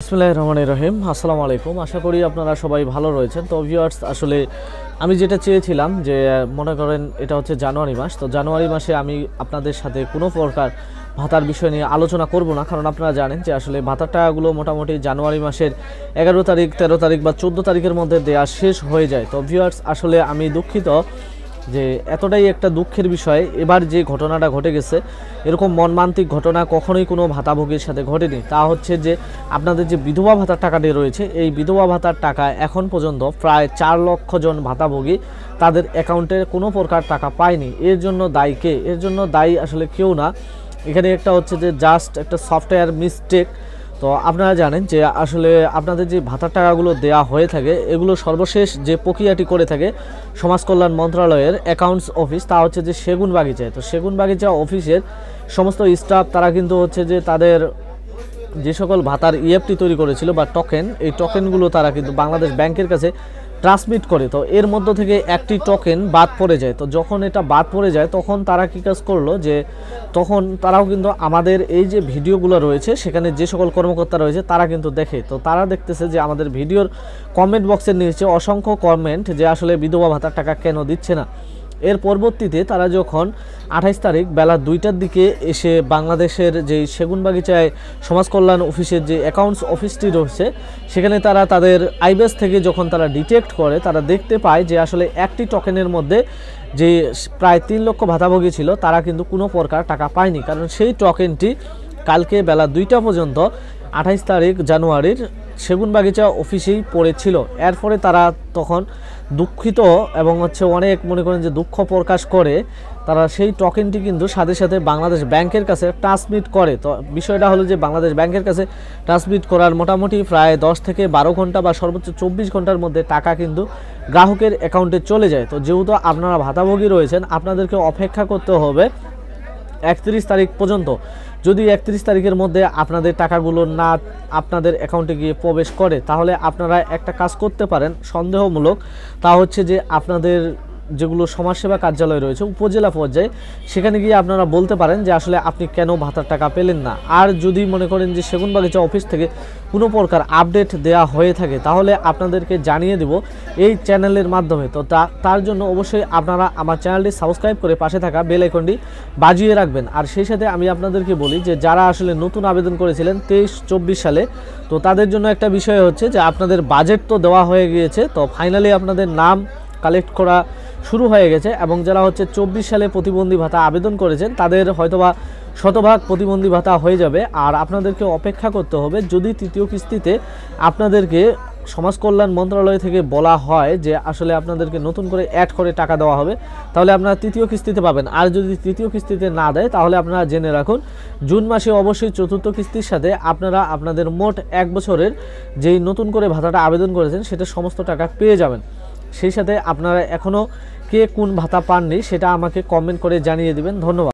বিসমিল্লাহির রহমানির রহিম। আসসালামু আলাইকুম। আশা করি আপনারা সবাই ভালো রয়েছেন। তো ভিউয়ার্স, আসলে আমি যেটা চেয়েছিলাম যে মনে করেন এটা হচ্ছে জানুয়ারি মাস। তো জানুয়ারি মাসে আমি আপনাদের সাথে কোনো প্রকার ভাতার বিষয় নিয়ে আলোচনা করব না, কারণ আপনারা জানেন যে আসলে ভাতার টাকাগুলো মোটামুটি জানুয়ারি মাসের 11 তারিখ 13 তারিখ বা 14 তারিখের মধ্যে দেওয়া শেষ হয়ে যায়। তো ভিউয়ার্স, আসলে আমি দুঃখিত যে এতটাই একটা দুঃখের বিষয় এবার যে ঘটনাটা ঘটে গেছে, এরকম মর্মান্তিক ঘটনা কখনোই কোনো ভাতাভোগীর সাথে ঘটেনি। তা হচ্ছে যে আপনাদের যে বিধবা ভাতার টাকাটি রয়েছে, এই বিধবা ভাতার টাকা এখন পর্যন্ত প্রায় 4 লক্ষ জন ভাতাভোগী তাদের অ্যাকাউন্টে কোনো প্রকার টাকা পায়নি। এর জন্য দায়ী কে? এর জন্য দায়ী আসলে কেউ না, এখানে একটা হচ্ছে যে জাস্ট একটা সফটওয়্যার মিস্টেক। তো আপনারা জানেন যে আসলে আপনাদের যে ভাতার টাকাগুলো দেয়া হয়ে থাকে, এগুলো সর্বশেষ যে প্রক্রিয়াটি করে থাকে সমাজ কল্যাণ মন্ত্রণালয়ের অ্যাকাউন্টস অফিস, তা হচ্ছে যে সেগুনবাগিচায়। তো সেগুনবাগিচা অফিসের সমস্ত স্টাফ তারা কিন্তু হচ্ছে যে তাদের যে সকল ভাতার ইএফটি তৈরি করেছিল বা টোকেন, এই টোকেনগুলো তারা কিন্তু বাংলাদেশ ব্যাংকের কাছে ট্রান্সমিট করে। তো এর মধ্য থেকে একটি টোকেন বাদ পড়ে যায়। তো যখন এটা বাদ পড়ে যায় তখন তারা কী কাজ করলো, যে তখন তারাও কিন্তু আমাদের এই যে ভিডিওগুলো রয়েছে সেখানে যে সকল কর্মকর্তা রয়েছে তারা কিন্তু দেখে। তো তারা দেখতেছে যে আমাদের ভিডিওর কমেন্ট বক্সের নিচে অসংখ্য কমেন্ট যে আসলে বিধবা ভাতার টাকা কেন দিচ্ছে না। এর পরবর্তীতে তারা যখন 28 তারিখ বেলা 2টার দিকে এসে বাংলাদেশের যেই সেগুনবাগিচায় সমাজ কল্যাণ অফিসের যে অ্যাকাউন্টস অফিসটি রয়েছে সেখানে তারা তাদের আইবেস থেকে যখন তারা ডিটেক্ট করে, তারা দেখতে পায় যে আসলে একটি টোকেনের মধ্যে যে প্রায় 3 লক্ষ ভাতাভোগী ছিল তারা কিন্তু কোনো প্রকার টাকা পায়নি, কারণ সেই টোকেনটি কালকে বেলা 2টা পর্যন্ত 28 তারিখ জানুয়ারির সেগুনবাগিচা অফিসেই পড়েছিল। এরপরে তারা তখন দুঃখিত এবং অনেক মনে করেন যে দুঃখ প্রকাশ করে তারা সেই টোকেনটি কিন্তু সাথে সাথে বাংলাদেশ ব্যাংকের কাছে ট্রান্সমিট করে। তো বিষয়টা হলো যে বাংলাদেশ ব্যাংকের কাছে ট্রান্সমিট করার মোটামুটি প্রায় 10 থেকে 12 ঘন্টা বা সর্বোচ্চ 24 ঘন্টার মধ্যে টাকা কিন্তু গ্রাহকের অ্যাকাউন্টে চলে যায়। তো যেহেতু আপনারা ভাতাভোগী রয়েছেন, আপনাদেরকে অপেক্ষা করতে হবে 31 তারিখ পর্যন্ত। যদি 31 তারিখের মধ্যে আপনাদের টাকাগুলো না আপনাদের অ্যাকাউন্টে গিয়ে প্রবেশ করে, তাহলে আপনারা একটা কাজ করতে পারেন সন্দেহমূলক, তা হচ্ছে যে আপনাদের যেগুলো সমাজসেবা কার্যালয় রয়েছে উপজেলা পর্যায়ে, সেখানে গিয়ে আপনারা বলতে পারেন যে আসলে আপনি কেন ভাতার টাকা পেলেন না। আর যদি মনে করেন যে সেগুনবাগিচা অফিস থেকে কোনো প্রকার আপডেট দেয়া হয়ে থাকে, তাহলে আপনাদেরকে জানিয়ে দেব এই চ্যানেলের মাধ্যমে। তো তার জন্য অবশ্যই আপনারা আমার চ্যানেলটি সাবস্ক্রাইব করে পাশে থাকা বেল আইকনটি বাজিয়ে রাখবেন। আর সেই সাথে আমি আপনাদেরকে বলি যে যারা আসলে নতুন আবেদন করেছিলেন 23-24 সালে, তো তাদের জন্য একটা বিষয় হচ্ছে যে আপনাদের বাজেট তো দেওয়া হয়ে গিয়েছে, তো ফাইনালি আপনাদের নাম কালেক্ট করা শুরু হয়ে গেছে। এবং যারা 24 সালে প্রতিবন্ধী ভাতা আবেদন করেছেন তাদের হয়তোবা শতভাগ প্রতিবন্ধী ভাতা হয়ে যাবে। আর আপনাদেরকে অপেক্ষা করতে হবে, যদি তৃতীয় কিস্তিতে আপনাদেরকে সমাজ কল্যাণ মন্ত্রণালয় থেকে বলা হয় যে আসলে আপনাদেরকে নতুন করে অ্যাড করে টাকা দেওয়া হবে, তাহলে আপনারা তৃতীয় কিস্তিতে পাবেন। আর যদি তৃতীয় কিস্তিতে না দেয়, তাহলে আপনারা জেনে রাখুন জুন মাসে অবশ্যই চতুর্থ কিস্তির সাথে আপনারা আপনাদের মোট 1 বছরের যেই নতুন করে ভাতাটা আবেদন করেছেন সেটা সমস্ত টাকা পেয়ে যাবেন। সেই সাথে আপনারা এখনও কে কোন ভাতা পাননি সেটা আমাকে কমেন্ট করে জানিয়ে দিবেন। ধন্যবাদ।